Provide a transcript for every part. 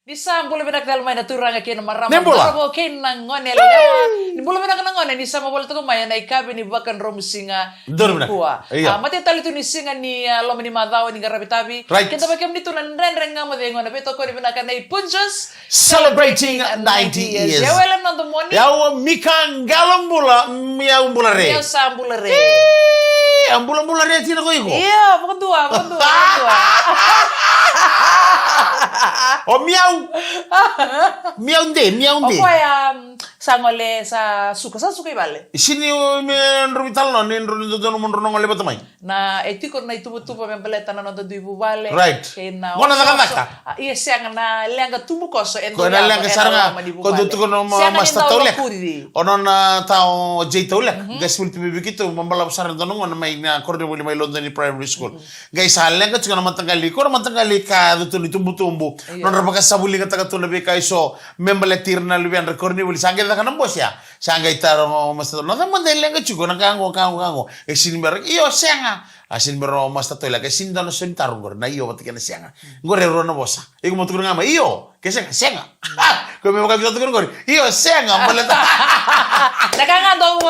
Bisa boleh benak dalam main turang ke na marama. Nembola? Maramo ke nangone lewa. Ni boleh benak nangone ni sama boleh tu maya na ikabe ni bakan rom singa. Dor benak. Kuah. Iya. Mati tali tu ni singa ni lo ni madao ni garabi tabi. Right. Kita pakai ni tu nan ren ngama de ngone beto ko ni benak na punches Celebrating 90 years. Ya wala na moni. Yawa mikan galambula miaumbula re. Ya sambulare. Ambula re tina ko iko. Iya, bukan tua. O miau nde. Opo ya sangole sa suka ibale. Sini me rubital no nen rubital no mon no ngole batamay. Na eti ko na itubu-tubu me beleta na nonto duibu bale. Right. Kena. Wana taka. Iya siang na lenga tubu koso endo. Ko na lenga saranga ko dutu ko no masta tole. Ono na tao jay tole. Guys will be bikito mambala sar no ngona may na kordo mo may London Primary School. Guys lenga tsika na matangali ko matangali ka dutu ni tumbu. Non rabaka sabuli ka taga tunabe kay so membale tirna lubian rekorni buli sange da kanam bos ya. Sange itaro masta no da mandel lenga tsiko na kango. Sini ber iyo senga. Asin bero masta toila ke sinda no sentar ngor na iyo batik na senga. Ngor ero no bosa. Iku mo tukur ngama iyo ke senga. Ko me maka tukur ngor. Iyo senga maleta. Nakanga do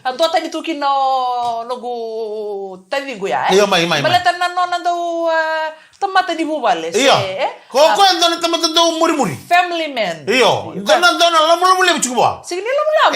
anto tadi tukin no gu tadi gu ya. Iyo mai. Maleta na no do temata di bubale. Iyo. Koko endo na temata do muri. Family man. Iyo. Dona lamu chikuba. Sigini lamu.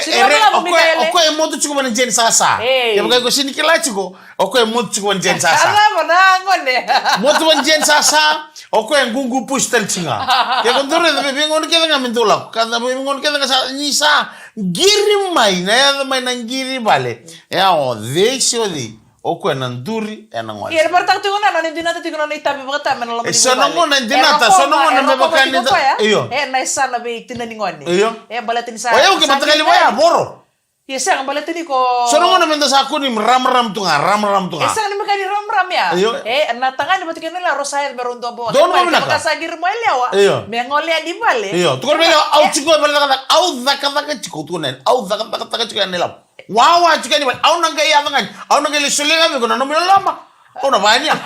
Sigini lamu Mikaele. Oko emoto chikuba ni jen sasa. Ya baka ko sini kila chiko. Oko emoto chikuba ni jen sasa. Ala mana ngone. Moto ban jen sasa. Oko ngungu pustel chinga. Ya kontore de bengon ke nga mentula. Kada bengon ke nga nisa giri mai na ngiri bale. Ya o desho di. Oko nanduri enangwa. Iya, bertang tu ngona nani dinata tu ngona itabi berta menolak. Sono ngona dinata, sono ngona mebakan itu. Iyo. Naisa na be tinani ngoni. Iyo. Balatin sa. Oh ya, oke matakali waya boro. Iya, sang balatin ko. Sono ngona menda saku ni ram tunga. Sang ni makani ram ya. Iyo. Na tangan ni batikan nila rosaya beruntung bo. Don mo naka. Kasagir mo lewa. Iyo. Mengole di bale. Iyo. Tukar bele au chiko bele kata au zaka chiko tunen. Au zaka chiko nila. Wow, chika ni au nanga ya tangan. Au nanga le sulenga me kono no lama. Oh na banyak.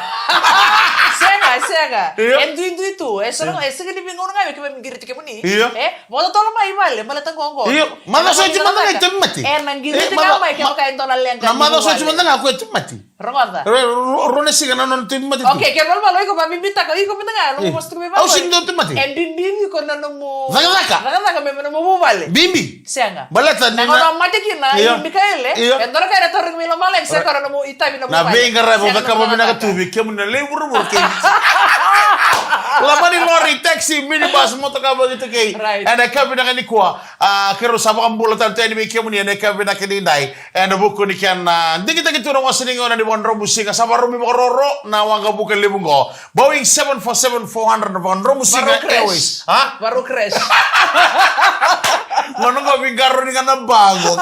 Sega. Iya. Endu itu. Sono segini bingung ngawe ke mingir tike muni. Iya. Mau tolong mai bale, malah tanggongo. Iya. Mana so cuma tanga itu mati. Nangir tike mai ke makai tonal yang kan. Na mana so cuma tanga aku itu mati. Rongonda. Rone siga na non itu mati. Oke, kermal malo iko mami bita ko iko mendengar no mos tuwe Au sing do itu mati. Bimbi ko na no mo. Zaka. Me mo bale. Bimbi. Senga. Balata Na ngono mati kina Iya. Mikaele. Iya. Endora kaya toreng milo maleng se ko no mo itabi no mo. Na benga rabo baka mo na katubi kemu na lebur ke. Lamani lori taxi minibus moto ka begitu kay. Right. Ana ka bina ni kwa. Kero sama ambula tanto ni kemu ni ana ka bina kidindai. Ana buku ni kan dikita gitu no wasini ngona ni wonro musika sabaru mi kororo na wanga buku lebungo. Boeing 747-400 wonro musika Airways. Ha? Baru crash. Ngono ko bingaro ni kana bago.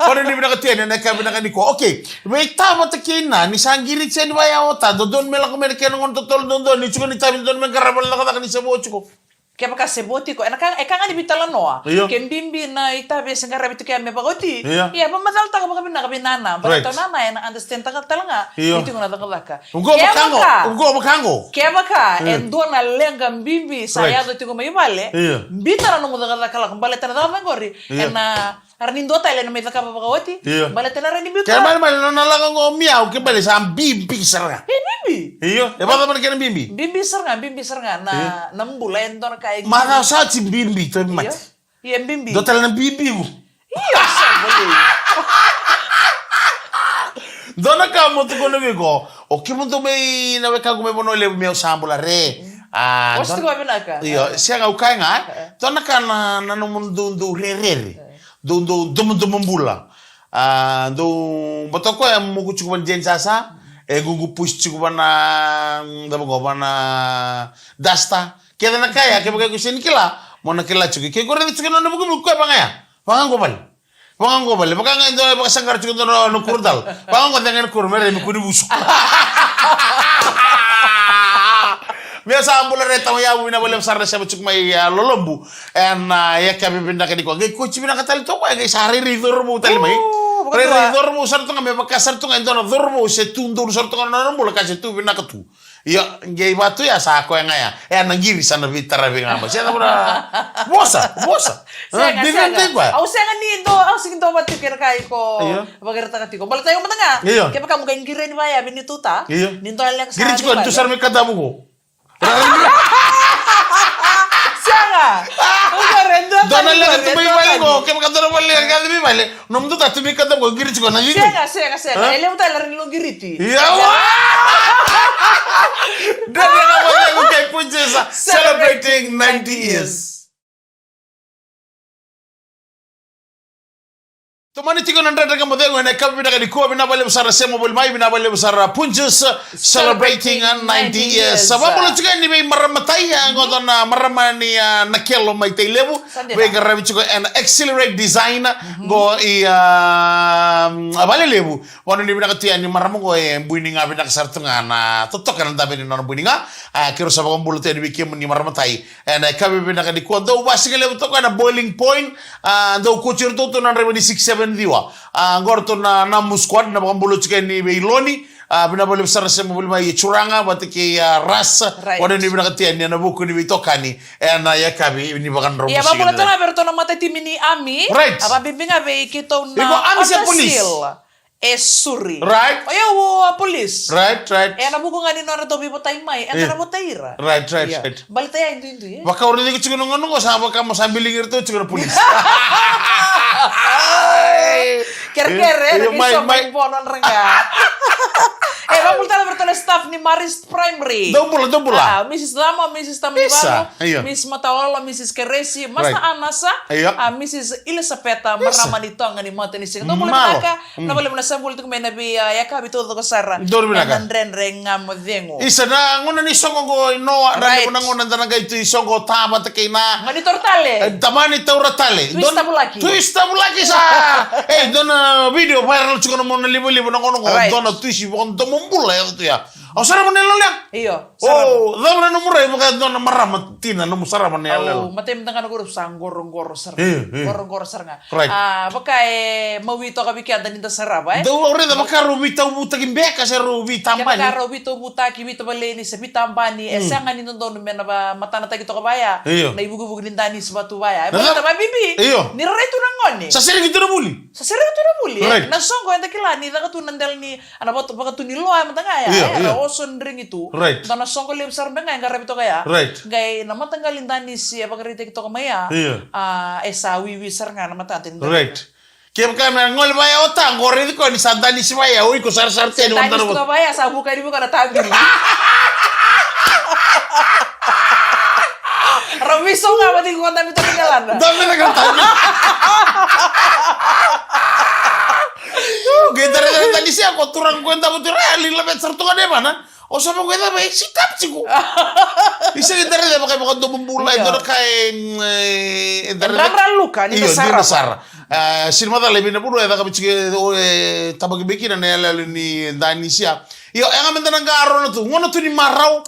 Kono ni bina katian na ka bina ni ko. Okay. Wait ta matakina ni sangiri chen waya ota dodon mela ko merken ngon totol don ni chuko ni tabi don men karabal la kata ni sebo chuko. Kaya baka seboti ko. Enak nga di bitala noa. Iya. Kembimbi na itabi sengara bitu kaya me bagoti. Iya. Iya, pamadal ta ka baka binana. Right. Baka nana ya na understand ta talanga. Iya. Itu ngona ta. Ungo makango. Kaya baka endo na lenga mbimbi saya do tigo may bale. Iya. Bitara no mudaga kala kambale ta na ngori. Iya. Ena arnindo ta ile na may ka bagoti. Iya. Bale ta na rin bitu. Kaya mal na lang ngo miau ke bale sa bimbi sarga. Bimbi. Iyo, e ba man ken bimbi. Bimbi serga na nambula endo na kay. Mana sa ti bimbi to mat. Iya bimbi. Dotal na bimbi mo. Iya sa boleh. Dona ka mo to kono go. O ki mo to may na ka go me bono le meu sambula re. Posto ko binaka. Iyo, siya nga ukay nga. Dona ka na no mundo re. Dum bula. Do botoko am mo ku chuban jen sasa. Gugu push chuban na bana dasta. Kaya na kaya kaya bagay ko sinikila. Mo na kila chuki. Kaya gore chuki na bugo ko ba nga. Pangang ko bal. Baka nga ndo baka sangar chuki no kurdal. Pangang ko dengan kur mere mi kuni busuk. Biasa ambula reta mo yabu na boleh sarna sa chuk may lolombu. En ya kami pindah ke di ko. Gay kuchi pindah katali to ko gay sari ridor mo tali may. Ridor mo sarto nga may bakasar to nga ndo na dormo se tundur sarto nga na mbula kasi tu pindah ke tu. Io ngei batu ya sa ko nga ya nangiri sana vitara vinga ba siya pura bosa different ba au senga ni do au sing do mati ker kai ko bagir ta katiko bal tayo matanga ke pa kamu kain gire ni baya bini tuta ni to yang giri ko tu sar me kadamu ko senga dona le tu mai bale ko ke ka dona bale ka mi bale nom tu ta tu mi kadamu ko giri ko na giri senga ele uta la lo giriti ya dan yang namanya Ukay Punches celebrating 90 years. Tumani tiko nandra kama dengo na kabi na kadiko binabale busara semo bul mai binabale busara Punches celebrating 90 years. Sababu lo chika ni may maramatai ngodon na maramani nakelo mai teilebu. Be garabi chiko an accelerate design go i abale lebu. Wano ni binakatia ni maramo go buininga binakasartunga na totokan ndabe ni non buininga. Kiro sababu bulu te ni bikim ni maramatai. And kabi binakadiko do wasing lebu to kana boiling point do kuchir to nan revenue 6-7 diwa ngorto na squad na pambulo chicken ni Beiloni binabole besar sema bole mai curanga batiki ras wada ni binakatia ni na buku ni bitokani na yakabi ni bakan romo ya babula tona berto na mata timi ni ami aba bibinga be kito na ami sa police suri right oyo police right na buku ngani no to bibo taimai na botaira right balita ya indu baka uri ni chicken ngono ngo sa baka mo sambiling irto chicken police Kere-kere, iso may bonon renga. Vamos a ver staff ni Maris Primary. Dombula. Mrs. Dama, Mrs. Tamibano, Miss Mataola, Mrs. Keresi, Masa Anasa, Mrs. Elisabetta, Maramanito ang ni Mata ni Sing. Dombula naka, na wala mo na sambul ito may nabi yakabi todo ko sara. Nandren renga mo dengo. Isa na nguna ni songo go no na mo nguna na ito songo tama ta kay na. Monitor tale. Tamani tauratale. Twista bulaki sa. Don video viral chuko mo na libo na kono don twisi bon mumbula itu ya. Oh sarap mo nila lang. Iyo. Oh, daw na numuray mo kaya doon na maramatina na musarap mo nila. Oh, matem tanga na guru sang gorong-goro sar. Gorong-goro sar nga. Right. Baka mawito ka bikya danin ta sarap Daw ore da baka rubita buta gimbeka sa rubita ambani. Baka rubita buta kibito baleni sa bitambani esanga ni doon men ba matana tagito ka baya. Na ibugubug lindani sa batu baya. Baka ba bibi. Ni reto na ngoni. Sa sering itu na muli. Sa sering itu na muli. Na songo enta kilani da katunandel ni ana baka tunilo ay matanga ya. Oson ring itu, karena songko lihat besar bengai nggak repito kaya, gay nama tanggalin tani si apa kerja kita kemaya, esa wiwi seranga nama tantin. Kiam kan ngol baya otang gore itu kau di santani si baya, oi ko sar ten wantar bot. Santani si baya sabu kari bukan ada tanggil. Robiso nggak berarti kau tapi tinggalan. Tapi nak tanggil. Kita tadi sih aku turang kuenta betul reali lebih sertungan deh mana? Oh sama kuenta baik sikap sih ku. Bisa kita ada pakai pakai untuk membulai itu kayak. Ramran luka ni besar. Sinema tak lebih nepuluh ya tak kecil tabagi bikin dan lalu ni Indonesia. Yo yang amin tanang garo tu, ngono tu ni marau.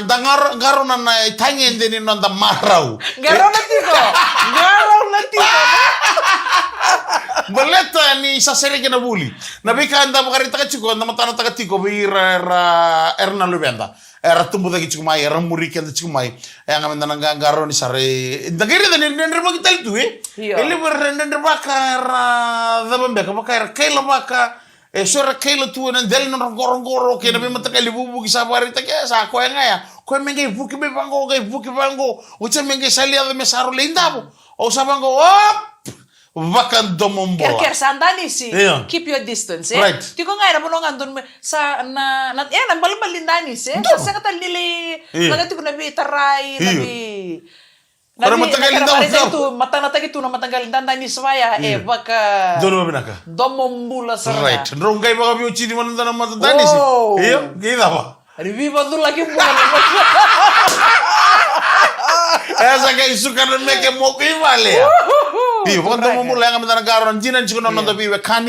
Dangar garo na tanya ini nonton marau. Garo nanti kok. Baleta ni sa sere kena buli. Nabi ka anda makarita ka chiko, anda matana ta tiko bi erna lubenda. Era tumbu dagi chiko mai, era muri kenda chiko mai. Yang amen nang garo ni sare. Dagere da ni ndere mo kital tu Ele ber ndere baka era da bambe ka baka era kaila baka. Sura kaila tu nan del non goro ke nabi mata kali bubu ki sabari ta ke sa ko nga ya. Ko menge buki be bango, ucha menge salia de mesaro lindabo. O sabango op. Vakan domombola. Ker sandani si. Keep your distance. Right. Tiko nga ira bunong andun sa na yan ang balindani si. Sa katal nili nagati ko nabi taray nabi. Nabi matanggal itu na matanggal dandani swaya baka. Dono binaka. Domombola sa. Right. Rongay baka biuchi di man na matandani si. Iyo, kita ba? Rivi bandu lagi bukan. Esa kayak suka na meke mo ko imale. Iyo, pag mo lang ang nagaron jinan chiko non to biwe kani.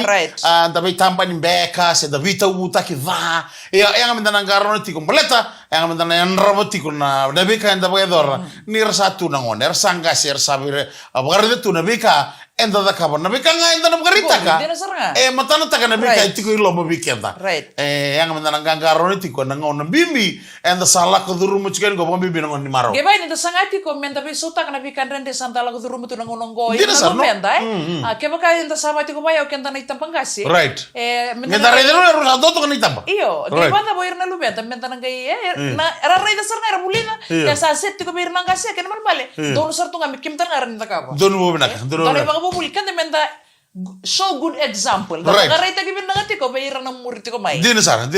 Tapi tampa ni beka se da vita uta ki va. Iyo, yang ang nagaron ti ko maleta yang mentana yang raboti kuna nabi ka enda pakai dor ni satu nangon sangka sir sabire abgar itu nabi ka enda da kabar nabi ka nga enda na garita ka matana taka nabi ka itu ko ilo mabikenta yang mentana gangaro ni tiko nangon bimbi enda salah ko duru mucikan ko bimbi nangon ni maro geba ini sangati ko men tapi suta kana bi rende santala ko duru mutu nangon ngo ina no menda keba ka enda sabati ko bayo kenta na itampang kasi ngeta rede no ero doto kan itamba iyo geba boir na lubenta mentana ngai na era rede sarna era mulina ya sa setti ko bir nang kasi ken man bale don sartu ngam kim tan ngaran ta ka ba don mo binaka don ba buli kan de menta show good example da garita gibi nangati ko bayira na muriti ko mai dina sara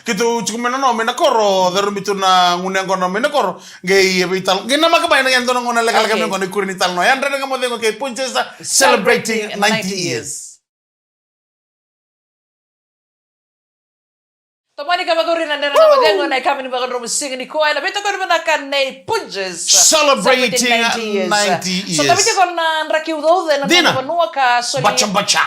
kitu cukup no mena koro daru mitu na ngunya kono mena koro gay vital gena maka bayna yan dono ngona legal kami kono kurini tal no yan rena ngamo dengo kay punches celebrating 90 years. Tomani ka magurin na nama dengo na kami ni bagadro musing ni ko na bito ko na kan nei punches celebrating 90 years. So tapi ko na raki udo de na banua ka so bacha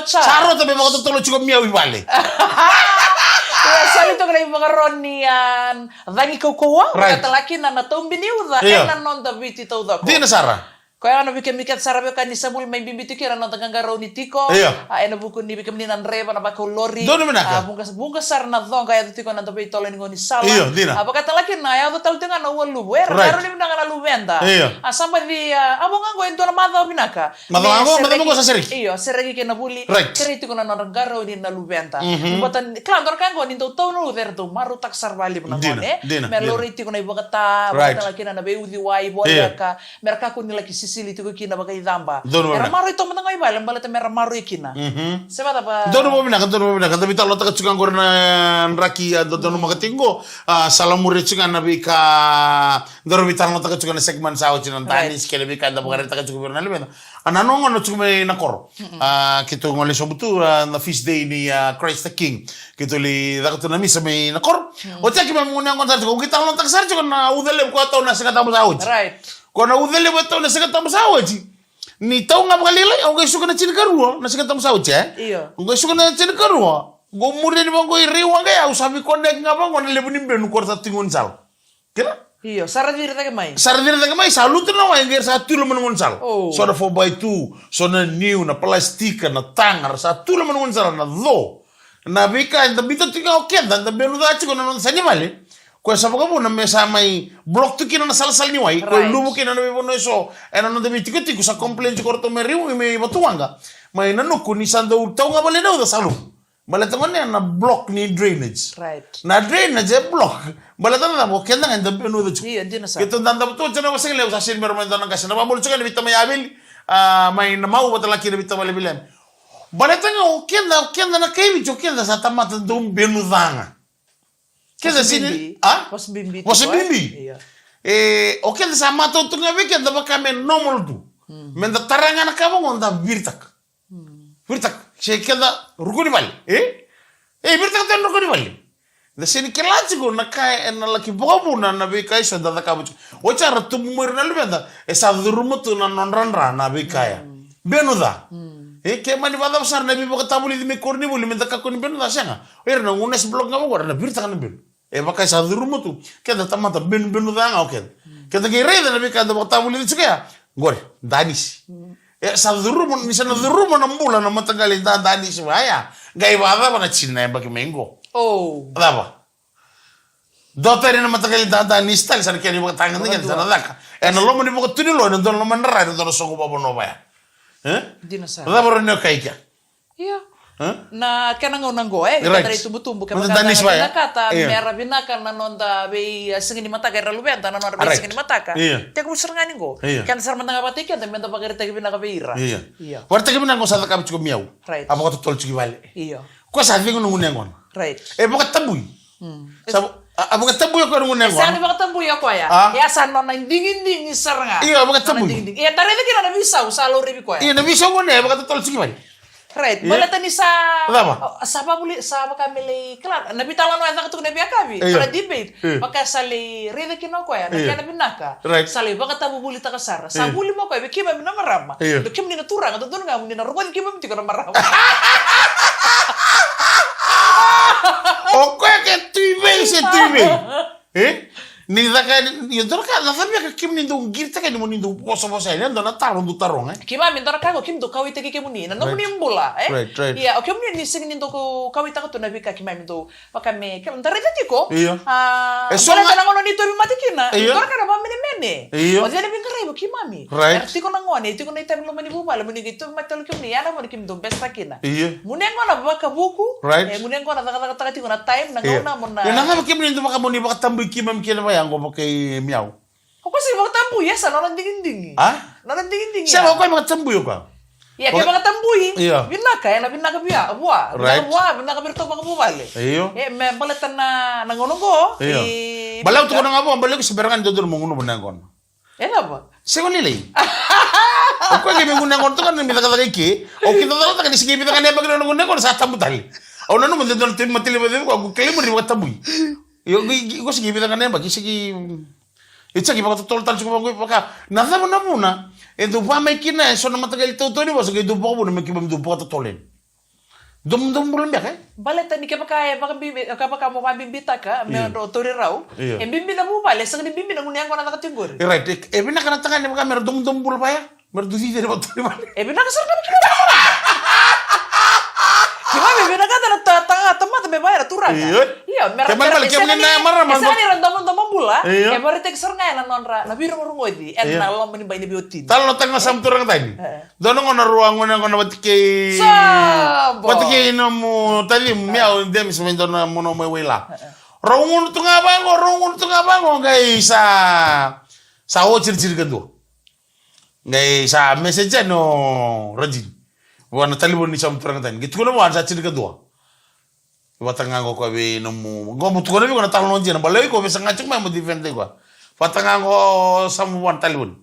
saro tabe mo to tolo chiko miawi wale ya salito ko na mga ronian dangi ko katalaki na natumbini uda na non da biti to da ko dina sara kaya ano bikin mikat sarabe kan ni samul may bimbiti kira no tagang garo ni tiko ay na buku ni bikin ni nanreba na bako lori bunga sar na dong kaya tiko na tabi tolo ni ngoni sala apa kata laki na ya to tinga na walu garo ni na lubenda samba di abo nga go ento na madha binaka madha mo sa seri seregi ke na buli kiri tiko na garo ni na lubenda batan klan dor kan go ni to no verdo maru tak sarbali na ngone mer lori tiko na ibagata kata laki na be udi wai bolaka merka ko ni laki sisili tuko kina bagai damba. Era maru itu menang ai balam balata mera maru ikina. Sebab apa? Dono mo bina tapi talo taka cukan korna raki dono magatingo salamure cukan nabi ka doro bitalo taka cukan segmen sao cinan tani skele bi kanda bagare taka cukan berna lebena. Anano ngono cukan na kor. Kito ngole sobutu na feast day ni Christ the King. Kito li dakato na misa may na kor. O tsaki mamuna ngon sa ko kita lo taka sar cukan na udele ko ato na sekata mo sao. Right. Kona udele beto na sekata masawaji ni tau nga magalila ang gusto ka na chinikarua na sekata masawaji iyo ang gusto ka na chinikarua go mure ni bango iriwa nga usabi ko nek nga bango na lebunin benu korta tingon sal kira iyo saradir ta kamay saluto na wa ngir sa tulo menungon sal so na 4x2 so na new na plastika na tangar sa tulo menungon sal na do na bika inda bito tinga okenda na benu da chiko na sa nimale ko sababu kamu na mesa mai blok tu kina na sal ni wai ko lumu kina na bono so ena no de bitiko sa complain ko to meriu me batuanga mai na no ko ni sando tau nga bale da salu bale tangon na block ni drainage na drainage block bale tangon na mo kenda nga de no de kito ndanda to jana waseng le usasin mer man tanang kasi na bamul chuka ni bitama yabil mai na mau batala kina bitama le bilen bale tangon kenda na kemi kenda sa tamata dum benudanga kesa sini was bimbi iya oke sa mato tu ngabe ke da bakame normal tu men da taranga na kabo ngonda birtak she kenda rukuni bali birtak tan rukuni bali da sini kelati go na kai en la ki bobu na be kai so da kabo o chara tu mumur na lubenda sa durumutu na nonranra na be kaya benuda ke mani bada besar nabi boka tabuli di me korni buli men da kakoni benuda sanga na unes blog ngabo na birtak na ben bakai sa durumu tu keda tamata ben benuda nga oke keda ke reda nabi kada boka tabuli di ya gore danis sa durumu ni sana durumu na mbula na matagali da danis waya gai bada bana china baki mengo adaba dotere na matagali da danis tal sana keni boka tangan ni sana daka na lo mani boka tunilo na don lo manra na don songo babo no baya dinasa adaba ro ne kaika iya na kanang unang go kadari tumbu-tumbu kaya kata mera binaka na nonda be singini mataka era lubenta na nonda be singini mataka te ko serngani go kan sar mantanga patike te menta pagere te binaka be ira iya warta ke binaka sa ka chiko miau abo ko tol chiki wale iya ko sa vingo ngunengon right boka tabuy sabo aboka tabuy ko ngunengon sa ni boka tabuy ko ya san nona dingin sarnga iya boka tabuy iya tare de kina na bisa usalo ribi ko iya na bisa ngone boka tol chiki wale right balata ni sa sapa buli sa makamili klar nabi talano anda ketuk nabi akabi para debate maka sali rede kino ko ya nabi binaka sali baka tabu buli takasara sa buli mo ko be kiba mina marama do kim ni naturang to dunga mun ni narukon kiba mti ko marama o ko ke tuibe se tuibe Nidaka yodor ka na sabi ka kim nindo girta ka mo nindo poso ina ndona tarong du tarong Kima mindora ka kim do kawita ki kemuni na no munim bula Right. Ya o kim ni sing nindo ko kawita ka to na bika kima mindo pakame kam dareta tiko so wala tala ngono nito bimatikina ndora ka na ba mene Iyo. o dia binga rebo kimami Right. tiko na ngone tiko na itam lo mani bubala muni gitu matal kim ni ana mo kim do besta kina Iyo. munengo na baka buku Right. munengo na taka tiko na time na ngona mo na na sabi kim nindo baka mo ni baka tamboy kimam kina ba yang ko kay miyaw Ako sih mga tambuy ya, sa narandingin-dingin. Narandingin-dingin siya ko mga tamboy ka Ya, kaya mga tambuy. Iya. Binaka, ya na binaka biya. Buwa. Right. Binaka birto mga bubali. Iyo. Balatan na nangunong ko. Iyo. Balaw to ko na nga po, balaw ko sa berangan doon mo nguno bunangon. Na ba? Siya ko nilay. O ko kami ngunangon to kan mi taka ki. O kita ta taka sige mi taka ne bagno ngunangon sa tambutal. O nanu mo doon tim matili mo ko kay mo ri mga tamboy. Yo ko sige mi taka ne bagi sige Itsa ki baka tol tal ko baka nasa mo na muna. Endo pa may kina so na matagal to ni boss kay dubo ko na may kibam dubo ka tolen. Dum bulan ba kay? Balatan ni kapaka kapaka mo mabimbita ka, may tori raw. Iya. Bimbi na mo pala, sa bimbi na ngunyang ko na nakatinggur. Right. Binaka ni mga mer dum bulan pa ya. Mer dusi dari ba tori ba? Binakasar kami kina. Kima binakata na tama me bayar turang. Iya, Kemal balik kami na maraman. Sa ni random bula. E bari tek serngay na nonra, na biro rungo di. Na lo mani bay ni biotin. Talo tanga sam turang tani. Dono ngona ruang ngona batike. Sabo. Batike no mo tadi miao dem se mendona mono me wela. Rongun tunga bango guys sa o ciri kendo. Guys sa message no rajin. Wana talibon ni sam turang tani. Gitu no wan sa ciri kendo. Watanga ngo ko be no mo mutu ko na talo non jena balay ko be sanga cuk ma mo defend ko. Watanga ngo sam wan talibon.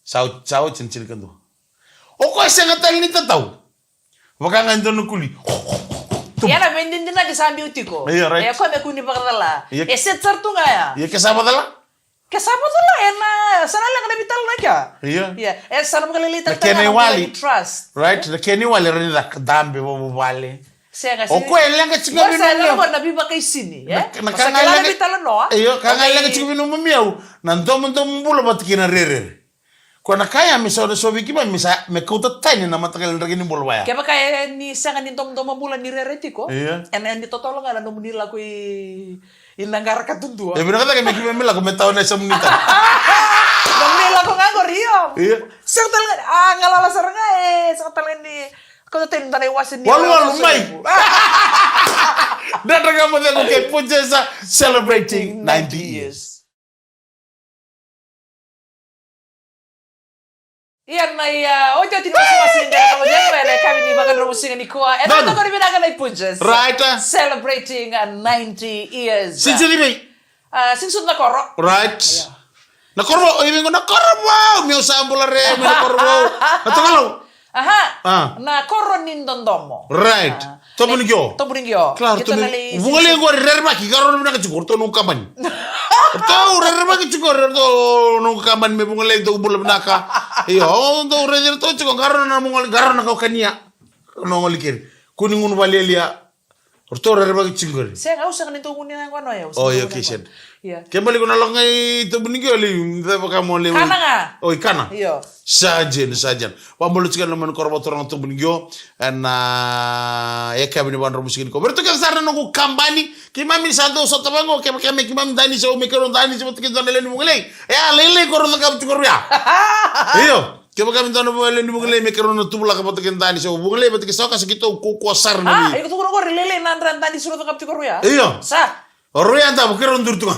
Sao ciri kendo. O ko senga tali ni tataw. Waka nga ndo kuli. Yana vendin na di sambi utiko. Iya, right. Ko me kuni bakdala. Iya. Set sartu nga ya. Iya kesapa dala? Kasama dala na sana lang na bital na kya. Iya. Sana mo kalilitan Kenny Wali. Trust. Right? The Kenny Wali rin na dambe mo wali. Saya O ko elang ka chinga binu. Saya lang na biba kay sini, Nakangala na bital no. Iyo, kangala ka chinga binu mo miyaw. Nandom bulo bat kina rere. Ko na kaya mi so wiki ba misa me kuta tani na matagal ragini bulo waya. Kaya kaya ni sa kanin tom bulan ni rereti ko. Iya. En ni totolo nga no munila ko inanggar ka tundua. Binakata ka me kimemila ko metaw na sa munita. Munila ko nga ko riyo. Iya. Saktal ngalala saranga saktal ni ko tayo tanay wasin ni. Walu may. Dadaga mo ko kay Pujesa celebrating 90 years. Iyan may ojo tinumusin din ako dyan wala kami ni bagan rumusingan ni Kuya. Ito ko rin binagan ay Punches. Right. Celebrating 90 years. Since ni Sinsud na koro. Right. Nakorbo, ibig ko nakorbo. May usambula re, may nakorbo. Natangalo. Aha. Na koro nindondomo. Right. Tobunigyo. Claro, Claro, bungale ko rerma ki garo na ka siguro to nung kaman. To rerma ki siguro to nung kaman me bungale to bulam naka. Iyo, to reder to siguro garo na mungal garo na ka kanya. No ngolikir. Kuningun walelia. To rerma ki siguro. Saya enggak usah nito kunin ang ano ya. Oh, iya kisen. Iya. Kembali ko na lang ngay tobunigyo ali. Baka mo le. Kana nga. Oh, kana. Iyo. Sajen. Wamulut sekali naman korbo torang tobunigyo. Na ya kami ni bandar musikin ko. Berarti kan sana nunggu kambani. Kimami santo so tabango kami kimami dani so mikron dani so tikin dani leni mungale. Ya lele koron ka tukor ya. Iyo. Kami dani leni mungale mikron tubula ka tikin dani so mungale batikin so kasi kito kukosar na ni. Iko tukor ko lele nandran dani surat ka tukor ya. Iyo. Sa. Orang tak bukan undur tu.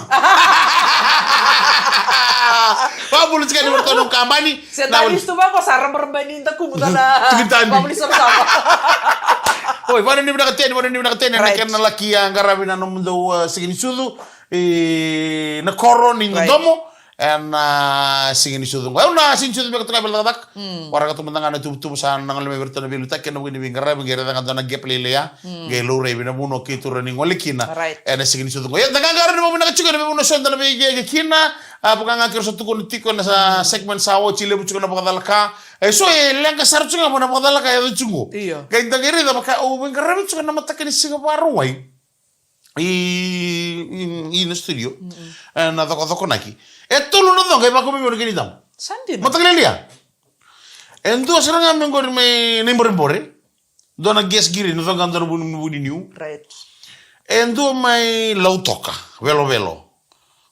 Pak bulan sekali bertolong kambani. Sedang itu bang kok sarang berbanding tak kumutan lah. Pabli sama-sama. Oi, mana ni nak teni, nak kena laki yang garabina no mundo segini sudu na koron ni domo. En segini sudu. Na segini sudu mereka tengah beladak. Orang kata mentang ada tubuh sana nangal me bertolong bilu tak kena begini bingkara bingkara dengan tanah gap lele ya. Gelo rebina buno kitu running walikina. En segini sudu. Ya tengah garan mo bina kecil mo no sonda be kina. Bukan ngakir satu konitiko na sa segmen sawo chile bucu na pakadalaka. So lenga sarcu nga mo na pakadalaka ya chungo. Iya. Kaya tagiri da maka o bingkara bucu na matakin singa paruway. in studio na thoko naki tulu no thonga ba ko mi kini tam Sandi na. mataglelia endo seranga me ngor me nimbore dona ges giri no thonga ndoro buni new Right. endo mai lautoka velo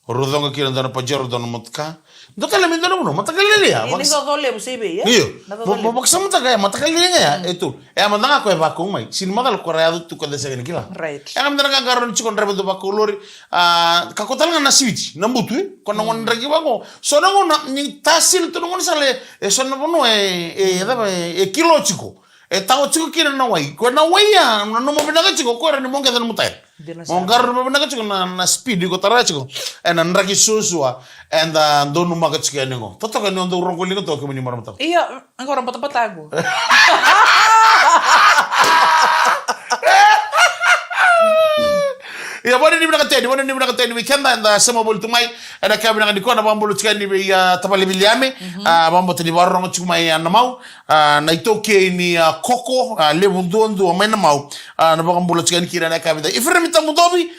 rodonga kira ndana pajero dona motka ndokale me ndana uno mataglelia Ini so dole busibe ya. iyo bo samta ga mataglelia ya etu amandanga ko ba ko mai sin madal ko rayado tu ko desegani kila Right. am dana ka garon ci kon rebe do bakko lori ka ko tal na switch na mbutu ko na won regi bango so na ngona ni tasil to ngona sale so na bono e kilo chiko tawo chiko kina na wai ko na wai ya no mo binaga chiko ko ni monga dan mutai mo garon mo binaga chiko na speed ko tara chiko na nragi susua and donu maga chiko ningo toto ka ni ondo rongo lingo to ko ni maramata Iya, ancora un po' patago. Ya bwana ni mnaka teni weekend and sama bol tumai ana kabina ngani kona bambolo tskani be ya tapale biliame bambo tani warro ngchumai ana mau na itoke ni koko lebundondo mena mau na bambolo tskani kira na kabida ifremita mudobi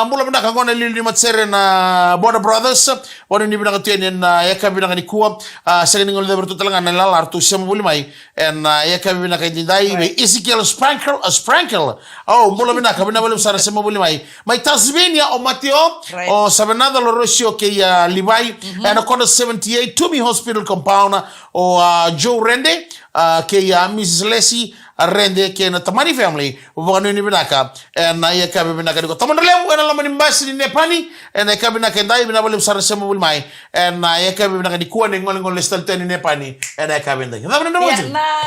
mula mnaka ngona lili matsere na Border Brothers bwana ni mnaka teni na ya kabina ngani kuwa sagani ngol deber tutalanga na lalar tu sama bol mai en ya kabina kay dai be Ezekiel Sprinkle oh mula mnaka kabina bol sara sama bol mai mai Tasmania o Mateo o Sabenada Lorosio ke ya Libai and a 78 Tumi Hospital compound o Joe Rende ke ya Mrs. Leslie Rende ke na Tamani family bogano ni binaka na ya ka binaka ko tamandale ko na lamani mbasi ni Nepani na ka binaka ndai binabale sar sema bul mai na ya ka binaka di ko ngol ngol lestal tani Nepani na ka binaka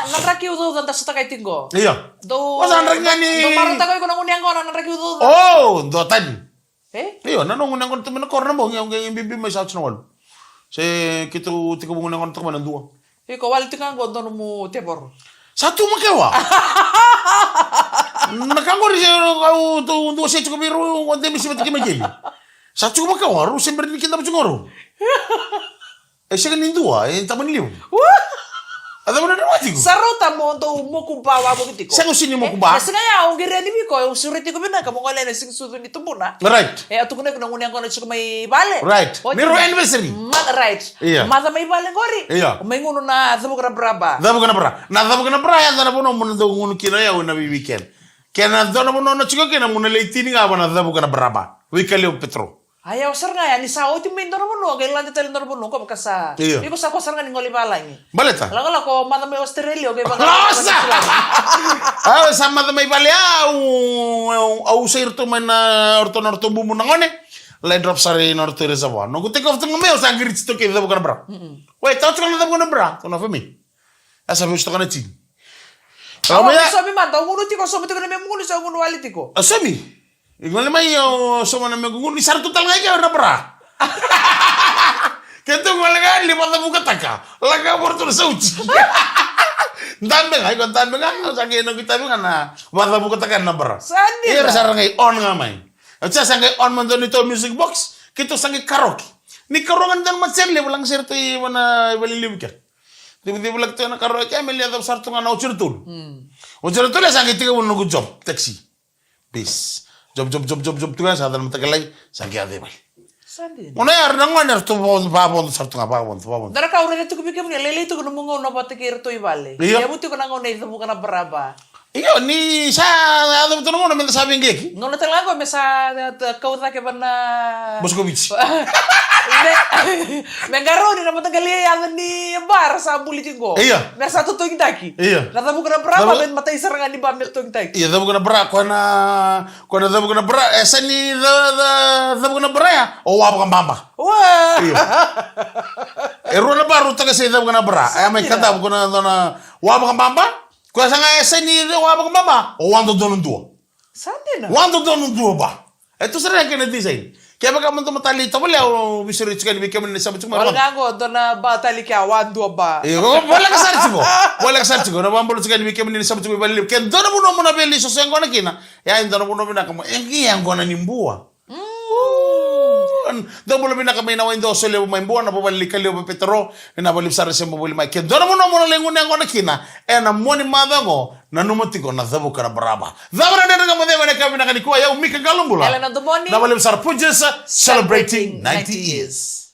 Na raki udo dan tasata kay tingo. Iya. Do. Wasan rangani. Do marunta ko nang unyang ko na raki udo. Oh, do tani. Iyo, nanong unang kon temen korna mo yung bibi may sa wal. Se kitu tiko mo unang kon temen dua. Iko wal tinga go don mo tebor. Satu makewa. Nakangori se kau tu dua se cukup biru konte misi mati kemajeli. Satu makewa ru sember ni kita bacungoro. Se kan dua taman liu. Ada mana mati ko? Sarota mo do mo kumpawa mo kitiko. Sa sini mo kumba. Kasi nga ang gireni mi ko yung suriti ko bina kamo ngala na sing sudu ni tumbuna. Right. Atu ko na ko nang ko na chiko may bale. Right. Miro anniversary. Right. Mata may bale ngori. May nguno na zabu kana braba. Zabu kana bra. Na zabu kana bra ya na bono mo ndo nguno kina ya na weekend. Kena dona bono na chiko kena mo na leitini nga na zabu kana braba. Weekend o Petro. Ayaw sir nga yan, isa o timay ndoro mo no, kailan dito ndoro mo no, ko makasa. Iko sa ko sir nga ngoli balay. Baleta. Lalo ko mata may Australia, okay ba? Rosa. Sa mata may balay au sa irto man orto norto bumu nangone. Lai drop sari norto reservoir. No take off tungo meo sa ngirits to ke dabo kana bra. Wait, tao tsaka na dabo kana bra. To na fami. Asa bisto kana tin. Sabi man, tao nguno tiko, sabi tiko na may nguno sa nguno wali tiko. Sabi. Igual mai sama na megungun ni sar total ngaja na bra. Kento ngalaga lipat buka taka. Laga porto sauci. Ndambe ngai kon tambe ngai sange no kita na wala buka taka na bra. Sandi. Iya sar ngai on ngamai. Acha sange on mandoni to music box, kito sange karaoke. Ni karongan dan macam le belang serta mana beli libika. Tiba-tiba lagi tu na karaoke melihat sar tu ngana ucurtul. Ucurtul ya sange tiga nunggu job taxi. Bis. Job tu kan sadar mata kelai sange ade bai. Sandi. Mana yar nangon yar tu babon sartu ngapa babon. Dara ka ure tu kubike punya lele tu kuno mungo no pate kir tu ibale. Ya buti ko nangon itu bukan berapa. Iyo ni sa ada betul nangon minta sabi ngeki. Ngono telago mesa kau tak bana. Moskovic. Mengaroni na mata gali ada ni bar sa bulitingo. Iya. Mesa tu tuing taki. Iya. Nata bukan berapa ben mata isarangan di bamel tuing taki. Iya da bukan berapa kona da bukan berapa esa ni da bukan berapa ya. Oh wa bukan bamba. Wah. Iya. Eru na baru ta kasi da bukan berapa. Ay may kata bukan na wa bukan bamba. Kaya sanga esa ni wa bukan bamba. O wando donon dua. Sandi na. Wando donon dua ba. Ito sila yung kinadisay. Kaya baka man tumatali ito, wala o bisuri chika ni bikam ni sabi chuma. Wala nga go, doon na batali kaya wando ba. Wala ka sarchi ko. Wala ka sarchi ko. Na bambolo chika ni bikam ni sabi chuma bali. Kaya doon mo na beli so sengo na kina. Ya doon mo na kamo. Yang ko na nimbua. Doon mo na kami na windo so lebo maimbuwa na pabalik ka lebo petro na bali sa resem mo bali mai. Kaya doon mo na lengun yang ko na kina. Na mo ni madongo nanumati ko na dhabu kana baraba. Dhabu na nenda kama dhewe neka vina kanikuwa ya umika galumbula. Elena Dumoni. Na wale msara Pujesa celebrating 90 years.